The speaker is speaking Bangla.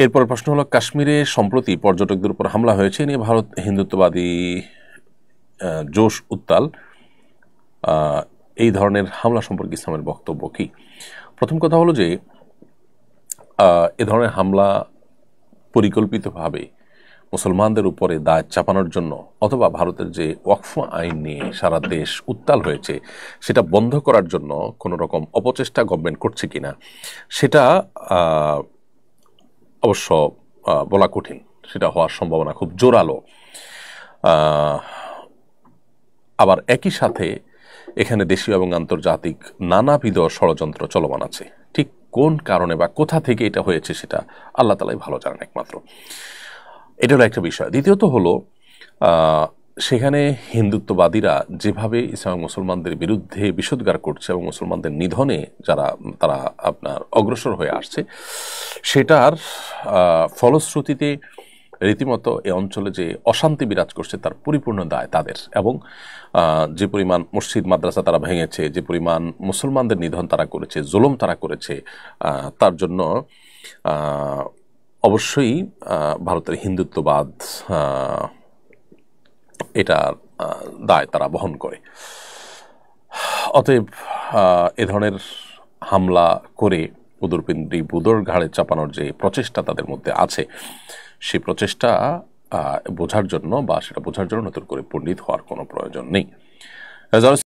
এরপর প্রশ্ন হলো, কাশ্মীরে সম্প্রতি পর্যটকদের উপর হামলা হয়েছে নিয়ে ভারত হিন্দুত্ববাদী জোশ উত্তাল। এই ধরনের হামলা সম্পর্কে ইসলামের বক্তব্য কি? প্রথম কথা হলো যে এ ধরনের হামলা পরিকল্পিতভাবে মুসলমানদের উপরে দায় চাপানোর জন্য অথবা ভারতের যে ওয়াকফ আইন নিয়ে সারা দেশ উত্তাল হয়েছে সেটা বন্ধ করার জন্য কোনো রকম অপচেষ্টা গভর্নমেন্ট করছে কিনা সেটা অবশ্য বলা কঠিন। সেটা হওয়ার সম্ভাবনা খুব জোরালো। আবার একই সাথে এখানে দেশীয় এবং আন্তর্জাতিক নানাবিধ ষড়যন্ত্র চলমান আছে। ঠিক কোন কারণে বা কোথা থেকে এটা হয়েছে সেটা আল্লাহ তাআলাই ভালো জানেন একমাত্র। এটা হলো একটা বিষয়। দ্বিতীয়ত হলো সেখানে হিন্দুত্ববাদীরা যেভাবে ইসলাম মুসলমানদের বিরুদ্ধে বিষোদ্গার করছে এবং মুসলমানদের নিধনে তারা আপনার অগ্রসর হয়ে আসছে, সেটার ফলশ্রুতিতে রীতিমতো এ অঞ্চলে যে অশান্তি বিরাজ করছে তার পরিপূর্ণ দায় তাদের। এবং যে পরিমাণ মসজিদ মাদ্রাসা তারা ভেঙেছে, যে পরিমাণ মুসলমানদের নিধন তারা করেছে, জুলুম তারা করেছে, তার জন্য অবশ্যই ভারতের হিন্দুত্ববাদ এটার দায় তারা বহন করে। অতএব এ ধরনের হামলা করে উদরপিণ্ডি বুদর ঘাড়ে চাপানোর যে প্রচেষ্টা তাদের মধ্যে আছে, সেই প্রচেষ্টা বোঝার জন্য বা সেটা বোঝার জন্য নতুন করে পণ্ডিত হওয়ার কোনো প্রয়োজন নেই।